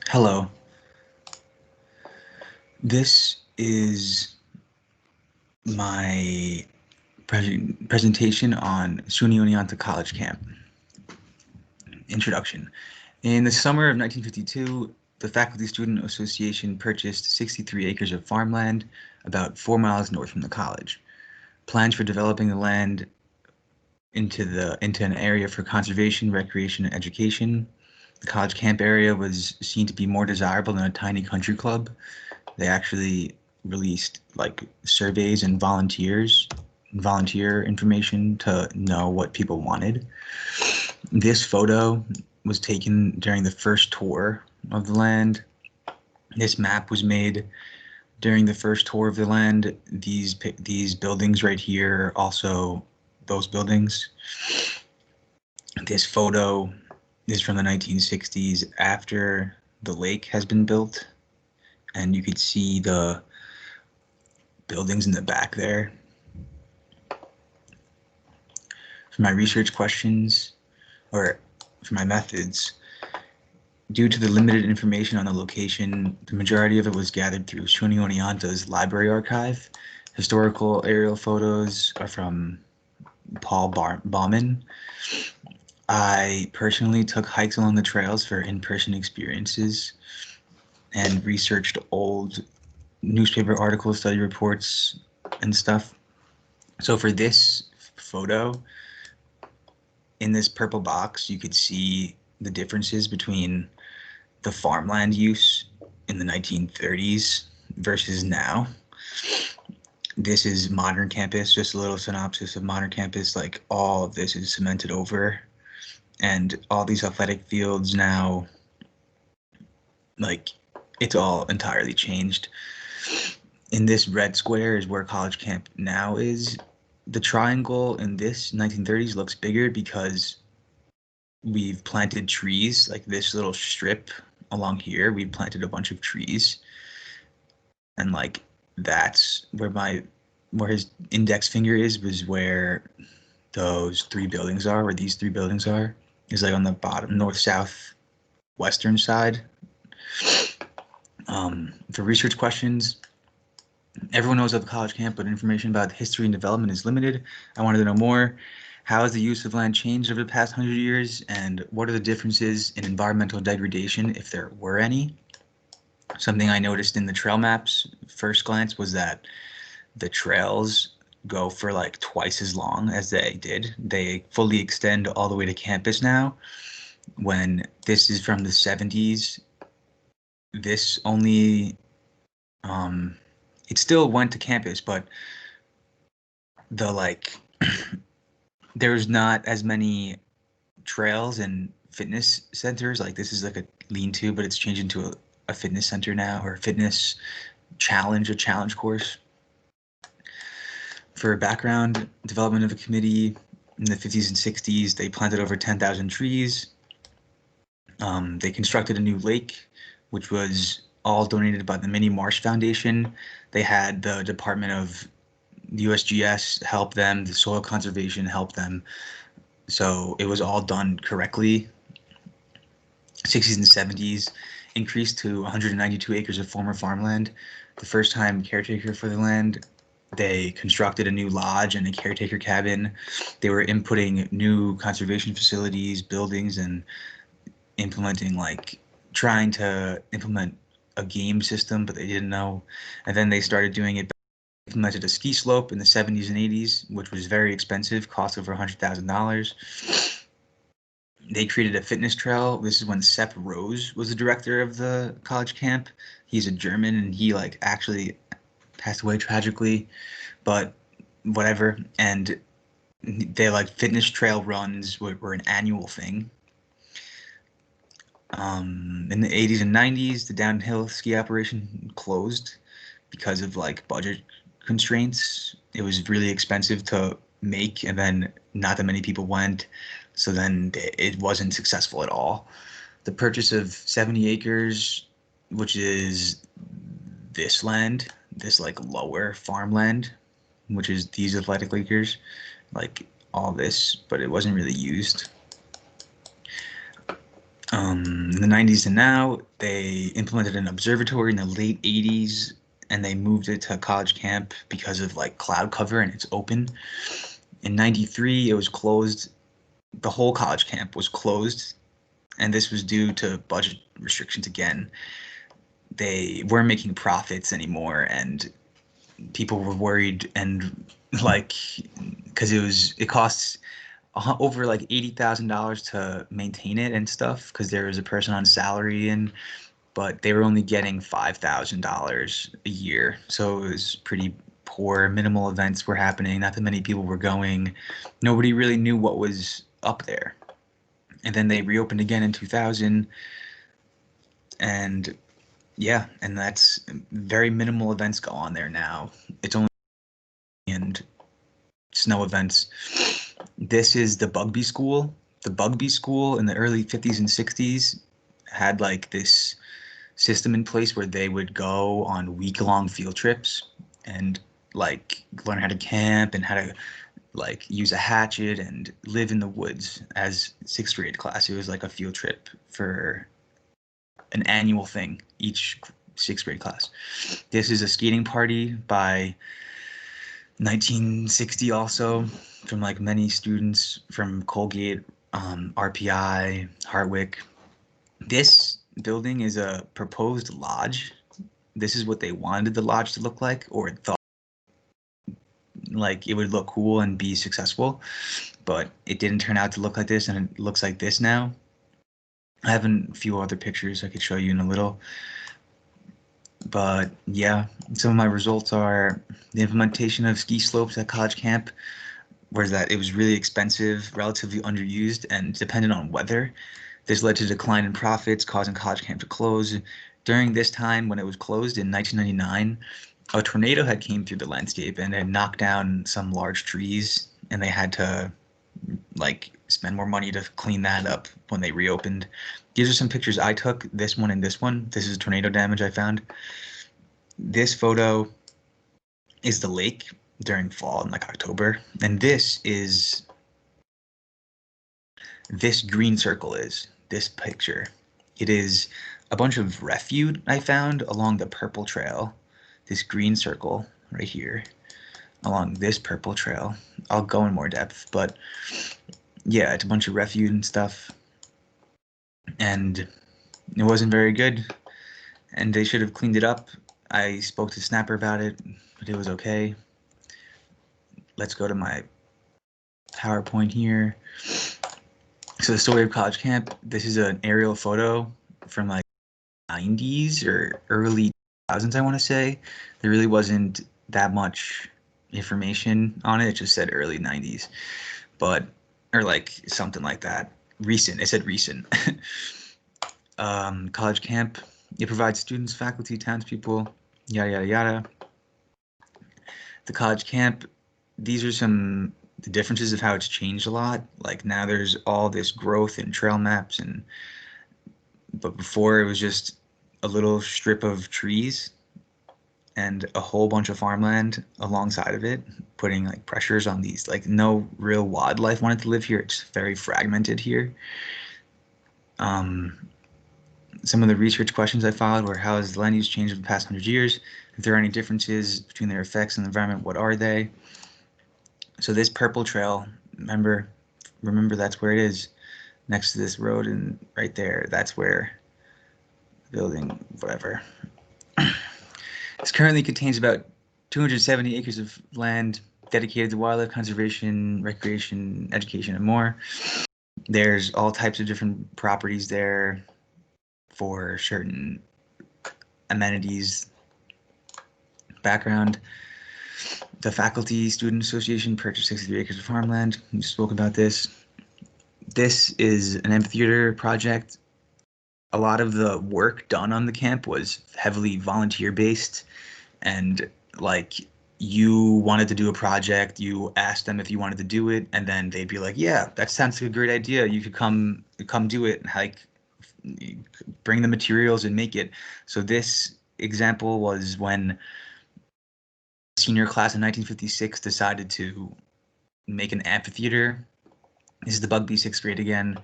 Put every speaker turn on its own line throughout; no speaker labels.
Hello. This is my presentation on SUNY Oneonta College Camp. Introduction. In the summer of 1952, the Faculty Student Association purchased 63 acres of farmland about 4 miles north from the college. Plans for developing the land into an area for conservation, recreation, and education. The college camp area was seen to be more desirable than a tiny country club. They actually released like surveys and volunteer information to know what people wanted. This photo was taken during the first tour of the land. This map was made during the first tour of the land. These buildings right here, also those buildings. This photo is from the 1960s after the lake has been built, and you could see the buildings in the back there. For my research questions, or for my methods, due to the limited information on the location, the majority of it was gathered through SUNY Oneonta's library archive. Historical aerial photos are from Paul Bauman. I personally took hikes along the trails for in-person experiences and researched old newspaper articles, study reports, and stuff. So for this photo, in this purple box, you could see the differences between the farmland use in the 1930s versus now. This is modern campus, just a little synopsis of modern campus. Like all of this is cemented over, and all these athletic fields now, like it's all entirely changed. In this red square is where college camp now is. The triangle in this 1930s looks bigger because we've planted trees, like this little strip along here. We planted a bunch of trees, and like that's where his index finger is, was where those three buildings are, where these three buildings are, is like on the bottom north south western side. For research questions, everyone knows about the college camp, but information about history and development is limited. I wanted to know more. How has the use of land changed over the past 100 years, and what are the differences in environmental degradation, if there were any? Something I noticed in the trail maps first glance was that the trails go for like twice as long as they did. They fully extend all the way to campus now. When this is from the 70s, this only it still went to campus, but the like there's not as many trails and fitness centers. Like this is like a lean-to, but it's changed into a fitness center now, or a fitness challenge, a challenge course. For background, development of a committee in the 50s and 60s, they planted over 10,000 trees. They constructed a new lake, which was all donated by the Minnie Marsh Foundation. They had the Department of the USGS help them, the soil conservation help them. So it was all done correctly. 60s and 70s increased to 192 acres of former farmland. The first time caretaker for the land, they constructed a new lodge and a caretaker cabin. They were inputting new conservation facilities, buildings, and trying to implement a game system, but they didn't know. And then they started doing it, implemented a ski slope in the 70s and 80s, which was very expensive, cost over $100,000. They created a fitness trail. This is when Sepp Rose was the director of the college camp. He's a German, and he like actually passed away tragically, but whatever. And they like fitness trail runs were an annual thing. In the 80s and 90s, the downhill ski operation closed because of like budget constraints. It was really expensive to make, and then not that many people went, so then it wasn't successful at all. The purchase of 70 acres, which is this land, this like lower farmland, which is these athletic acres, like all this, but it wasn't really used. in the 90s to now, they implemented an observatory in the late 80s, and they moved it to college camp because of like cloud cover, and it's open. In 93, it was closed. The whole college camp was closed, and this was due to budget restrictions again. They weren't making profits anymore, and people were worried, and like, because it costs over like $80,000 to maintain it and stuff, because there was a person on salary, and but they were only getting $5,000 a year, so it was pretty poor. Minimal events were happening, not that many people were going. Nobody really knew what was up there. And then they reopened again in 2000, and yeah, and that's very minimal events go on there now. It's only and snow events. This is the Bugby School. The Bugby School in the early 50s and 60s had like this system in place where they would go on week-long field trips and like learn how to camp and how to like use a hatchet and live in the woods as sixth grade class. It was like a field trip for an annual thing each sixth grade class. This is a skating party by 1960 also, from like many students from Colgate, RPI, Hartwick. This building is a proposed lodge. This is what they wanted the lodge to look like, or thought like it would look cool and be successful, but it didn't turn out to look like this, and it looks like this now. I have a few other pictures I could show you in a little, but yeah, some of my results are the implementation of ski slopes at college camp, whereas that it was really expensive, relatively underused, and dependent on weather. This led to a decline in profits, causing college camp to close. During this time, when it was closed in 1999, a tornado had came through the landscape and had knocked down some large trees, and they had to like spend more money to clean that up when they reopened. These are some pictures I took, this one and this one. This is tornado damage I found. This photo is the lake during fall in like October, and this green circle is this picture. It is a bunch of refuse I found along the purple trail. This green circle right here along this purple trail. I'll go in more depth, but yeah, it's a bunch of refuse and stuff, and it wasn't very good, and they should have cleaned it up. I spoke to Snapper about it, but it was okay. Let's go to my PowerPoint here. So the story of college camp, this is an aerial photo from like 90s or early 2000s, I want to say. There really wasn't that much information on it. It just said early 90s, but, or like something like that. Recent, it said recent. College camp, it provides students, faculty, townspeople, yada, yada, yada. The college camp, these are some the differences of how it's changed a lot. Like now there's all this growth and trail maps, and but before it was just a little strip of trees and a whole bunch of farmland alongside of it, putting like pressures on these. Like no real wildlife wanted to live here. It's very fragmented here. Some of the research questions I followed were, how has the land use changed over the past 100 years? If there are any differences between their effects on the environment, what are they? So this purple trail, remember that's where it is, next to this road, and right there, that's where the building, whatever. This currently contains about 270 acres of land dedicated to wildlife conservation, recreation, education, and more. There's all types of different properties there for certain amenities. Background: the Faculty Student Association purchased 63 acres of farmland. We spoke about this. This is an amphitheater project. A lot of the work done on the camp was heavily volunteer based, and like you wanted to do a project, you asked them if you wanted to do it, and then they'd be like, yeah, that sounds like a great idea, you could come do it, and like bring the materials and make it. So this example was when senior class in 1956 decided to make an amphitheater. This is the Bugby sixth grade again.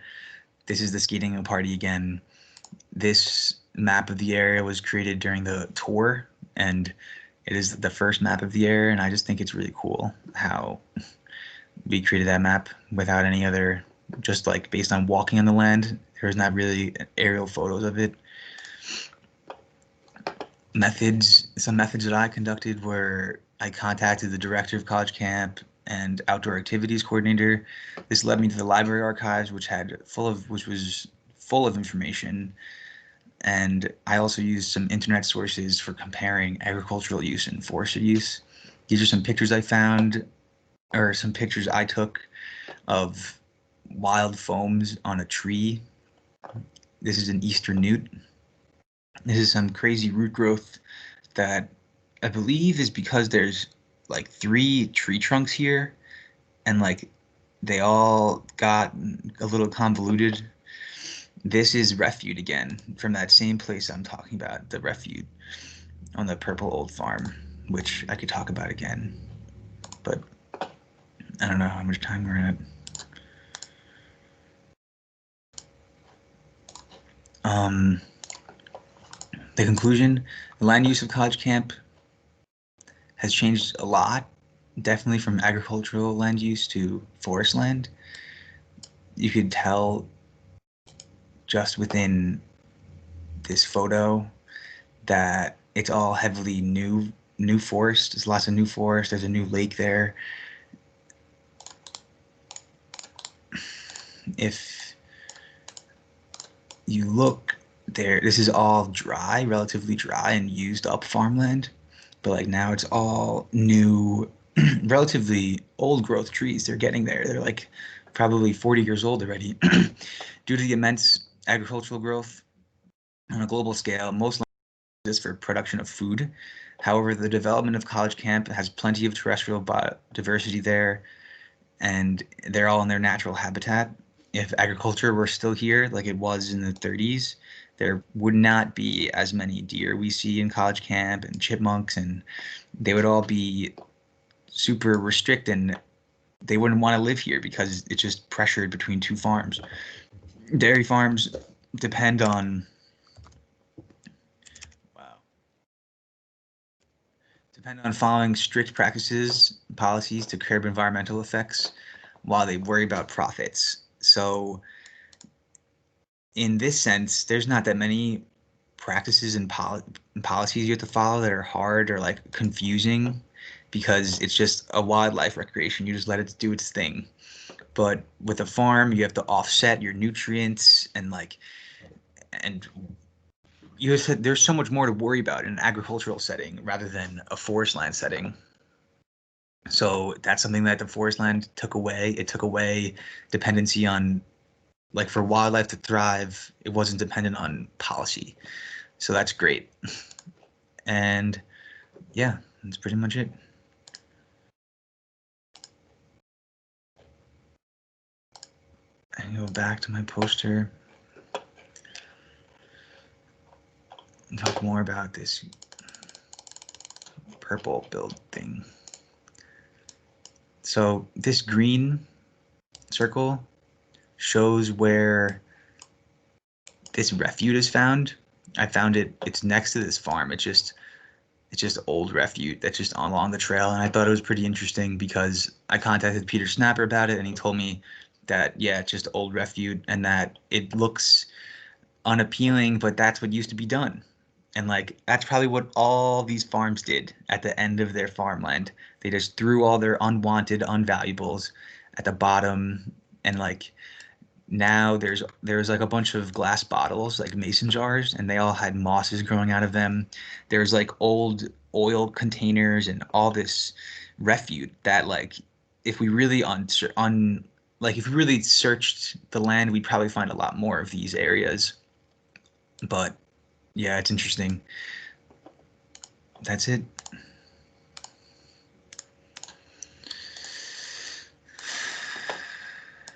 This is the skating party again. This map of the area was created during the tour, and it is the first map of the area, and I just think it's really cool how we created that map without any other, just like based on walking on the land. There's not really aerial photos of it. Some methods that I conducted were I contacted the director of college camp and outdoor activities coordinator. This led me to the library archives, which was full of information. And I also used some internet sources for comparing agricultural use and forestry use. These are some pictures I found, or some pictures I took of wild foams on a tree. This is an eastern newt. This is some crazy root growth that I believe is because there's like 3 tree trunks here, and like they all got a little convoluted. This is Refuge again, from that same place I'm talking about, the Refuge on the Purple Old Farm, which I could talk about again, but I don't know how much time we're at. The conclusion: the land use of College Camp has changed a lot, definitely from agricultural land use to forest land. You could tell just within this photo that it's all heavily new forest. There's lots of new forest. There's a new lake there. If you look there, this is all dry, relatively dry and used up farmland, but like now it's all new, relatively old growth trees. They're getting there. They're like probably 40 years old already. Due to the immense agricultural growth on a global scale, most land is for production of food. However, the development of College Camp has plenty of terrestrial biodiversity there, and they're all in their natural habitat. If agriculture were still here like it was in the 30s, there would not be as many deer we see in College Camp and chipmunks, and they would all be super restricted, and they wouldn't want to live here because it's just pressured between 2 farms. Dairy farms depend on wow, depend on following strict practices, policies to curb environmental effects while they worry about profits. So in this sense, there's not that many practices and policies you have to follow that are hard or like confusing because it's just a wildlife recreation. You just let it do its thing. But with a farm, you have to offset your nutrients and there's so much more to worry about in an agricultural setting rather than a forest land setting. So that's something that the forest land took away. It took away dependency on, like, for wildlife to thrive, it wasn't dependent on policy. So that's great. And yeah, that's pretty much it. I can go back to my poster and talk more about this purple build thing. So this green circle shows where this refuge is found. I found it. It's next to this farm. It's just old refuge that's just along the trail, and I thought it was pretty interesting because I contacted Peter Snapper about it, and he told me that yeah, it's just old refuge, and that it looks unappealing, but that's what used to be done. And like that's probably what all these farms did at the end of their farmland. They just threw all their unwanted unvaluables at the bottom, and like now there's like a bunch of glass bottles, like mason jars, and they all had mosses growing out of them. There's like old oil containers and all this refuge that like if we really if we really searched the land, we'd probably find a lot more of these areas. But yeah, it's interesting. That's it.